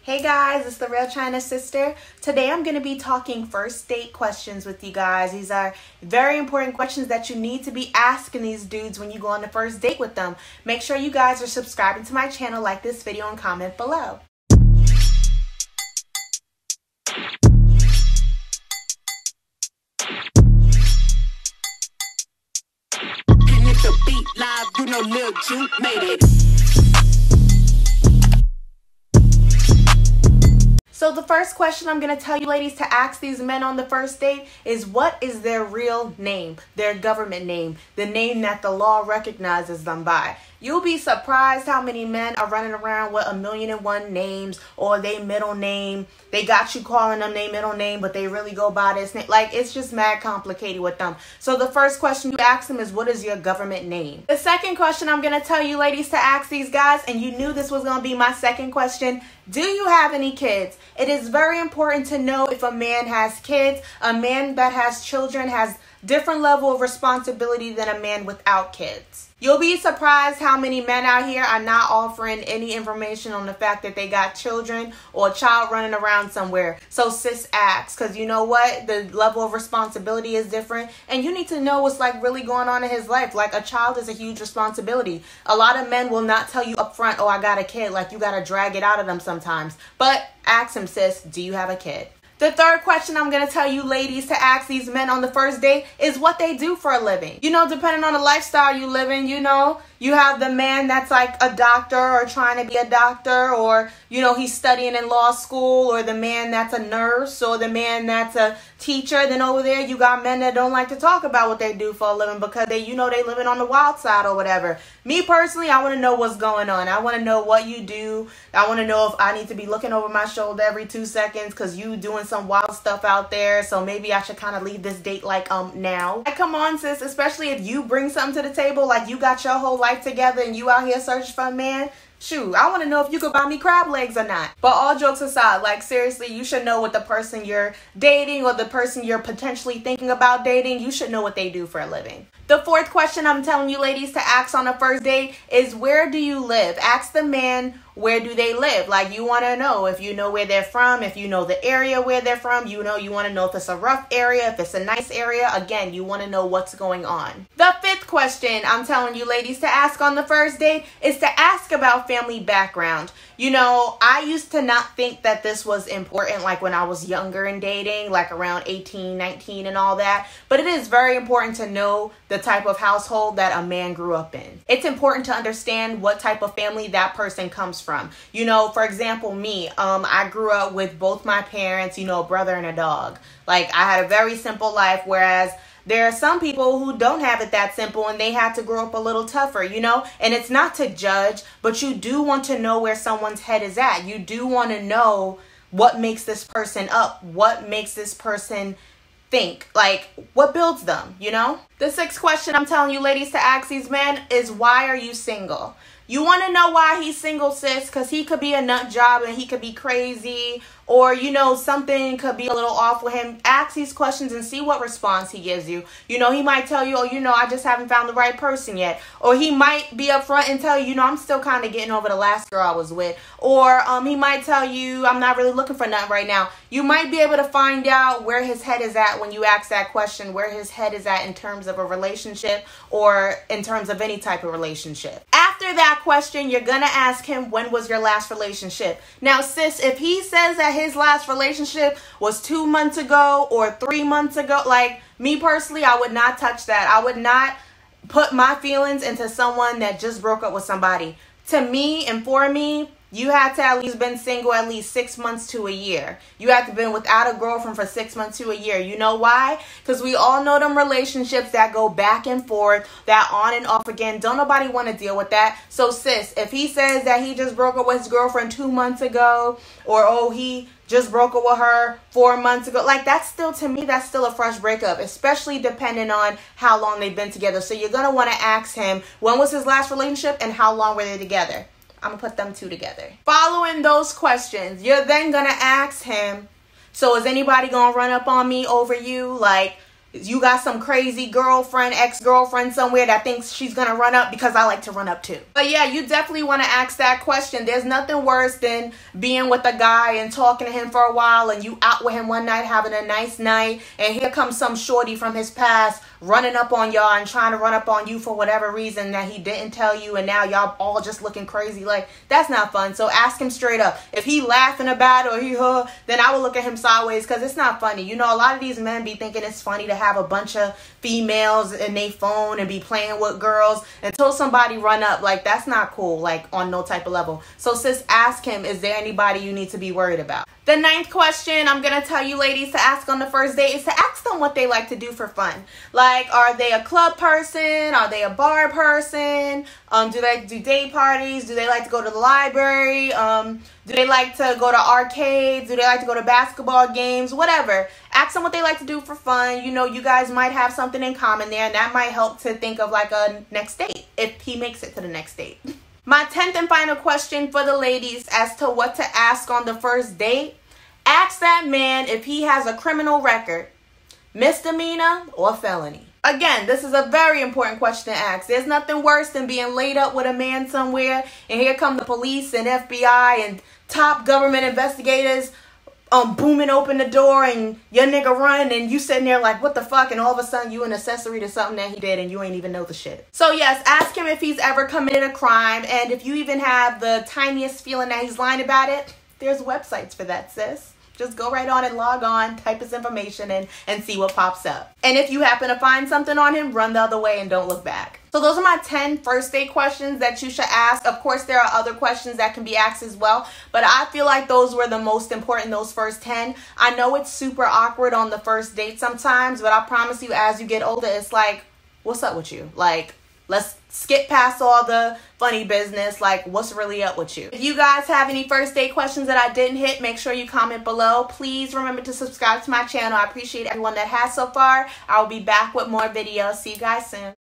Hey guys, it's the Real China Sister. Today I'm going to be talking first date questions with you guys. These are very important questions that you need to be asking these dudes when you go on the first date with them. Make sure you guys are subscribing to my channel, like this video, and comment below. And if the beat live, you know Lil Juke made it. So the first question I'm going to tell you ladies to ask these men on the first date is, what is their real name, their government name, the name that the law recognizes them by? You'll be surprised how many men are running around with 1,000,001 names, or they middle name. They got you calling them their middle name, but they really go by this name. Like, it's just mad complicated with them. So the first question you ask them is, what is your government name? The second question I'm going to tell you ladies to ask these guys, and you knew this was going to be my second question, do you have any kids? It is very important to know if a man has kids. A man that has children has different level of responsibility than a man without kids. You'll be surprised how many men out here are not offering any information on the fact that they got children or a child running around somewhere. So sis, asks, because you know what? The level of responsibility is different, and you need to know what's like really going on in his life. Like, a child is a huge responsibility. A lot of men will not tell you up front, oh, I got a kid. Like, you got to drag it out of them sometimes. But ask him, sis, do you have a kid? The third question I'm going to tell you ladies to ask these men on the first date is what they do for a living. You know, depending on the lifestyle you live in, you know, you have the man that's like a doctor or trying to be a doctor, or, you know, he's studying in law school, or the man that's a nurse, or the man that's a teacher. Then over there, you got men that don't like to talk about what they do for a living because they, you know, they living on the wild side or whatever. Me personally, I want to know what's going on. I want to know what you do. I want to know if I need to be looking over my shoulder every 2 seconds because you doing some wild stuff out there. So maybe I should kind of leave this date like now. Like, come on, sis, especially if you bring something to the table, like you got your whole life together and you out here searching for a man. Shoot, I want to know if you could buy me crab legs or not. But all jokes aside, like, seriously, you should know what the person you're dating or the person you're potentially thinking about dating, you should know what they do for a living. The fourth question I'm telling you ladies to ask on a first date is, where do you live? Ask the man, where do they live? Like, you want to know if you know where they're from, if you know the area where they're from, you want to know if it's a rough area, if it's a nice area. Again, you want to know what's going on. The fifth question I'm telling you ladies to ask on the first date is to ask about family background. You know, I used to not think that this was important, like when I was younger and dating, like around 18, 19 and all that. But it is very important to know the type of household that a man grew up in. It's important to understand what type of family that person comes from. You know, for example, me, I grew up with both my parents, you know, a brother and a dog. Like, I had a very simple life, whereas there are some people who don't have it that simple and they had to grow up a little tougher, you know? And it's not to judge, but you do want to know where someone's head is at. You do want to know what makes this person up, what makes this person think, like, what builds them, you know? The sixth question I'm telling you ladies to ask these men is, why are you single? You want to know why he's single, sis, because he could be a nut job and he could be crazy, or, you know, something could be a little off with him. Ask these questions and see what response he gives you. You know, he might tell you, oh, you know, I just haven't found the right person yet. Or he might be upfront and tell you, you know, I'm still kind of getting over the last girl I was with. Or he might tell you, I'm not really looking for nothing right now. You might be able to find out where his head is at when you ask that question, where his head is at in terms of a relationship or in terms of any type of relationship. After that question, you're going to ask him, when was your last relationship? Now, sis, if he says that his last relationship was 2 months ago or 3 months ago, like, me personally, I would not touch that. I would not put my feelings into someone that just broke up with somebody. To me and for me, you had to at least been single at least 6 months to a year. You had to been without a girlfriend for 6 months to a year. You know why? Because we all know them relationships that go back and forth, that on and off again. Don't nobody want to deal with that. So sis, if he says that he just broke up with his girlfriend 2 months ago, or oh, he just broke up with her 4 months ago, like, that's still, to me, that's still a fresh breakup, especially depending on how long they've been together. So you're going to want to ask him, when was his last relationship and how long were they together? I'm going to put them two together. Following those questions, you're then going to ask him, so is anybody going to run up on me over you? Like, You got some crazy girlfriend, ex-girlfriend somewhere that thinks she's gonna run up, because I like to run up too. But yeah, you definitely want to ask that question. There's nothing worse than being with a guy and talking to him for a while, and you out with him one night having a nice night, and here comes some shorty from his past running up on y'all and trying to run up on you for whatever reason that he didn't tell you, and now y'all all just looking crazy. Like, that's not fun. So ask him straight up. If he laughing about it or then I will look at him sideways, because it's not funny. You know, a lot of these men be thinking it's funny to have a bunch of females in their phone and be playing with girls until somebody run up. Like, that's not cool, like on no type of level. So sis, ask him, is there anybody you need to be worried about? The 9th question I'm going to tell you ladies to ask on the first date is to ask them what they like to do for fun. Like, are they a club person? Are they a bar person? Do they do day parties? Do they like to go to the library? Do they like to go to arcades? Do they like to go to basketball games? Whatever. Ask them what they like to do for fun. You know, you guys might have something in common there, and that might help to think of like a next date if he makes it to the next date. My 10th and final question for the ladies as to what to ask on the first date. Ask that man if he has a criminal record, misdemeanor or felony. Again, this is a very important question to ask. There's nothing worse than being laid up with a man somewhere, and here come the police and FBI and top government investigators booming open the door, and your nigga run, and you sitting there like, what the fuck, and all of a sudden you an accessory to something that he did and you ain't even know the shit. So yes, ask him if he's ever committed a crime, and if you even have the tiniest feeling that he's lying about it, there's websites for that, sis. Just go right on and log on, type his information in, and see what pops up. And if you happen to find something on him, run the other way and don't look back. So those are my 10 first date questions that you should ask. Of course, there are other questions that can be asked as well, but I feel like those were the most important, those first 10. I know it's super awkward on the first date sometimes, but I promise you, as you get older, it's like, what's up with you? Like, let's skip past all the funny business. Like, what's really up with you? If you guys have any first date questions that I didn't hit, make sure you comment below. Please remember to subscribe to my channel. I appreciate everyone that has so far. I will be back with more videos. See you guys soon.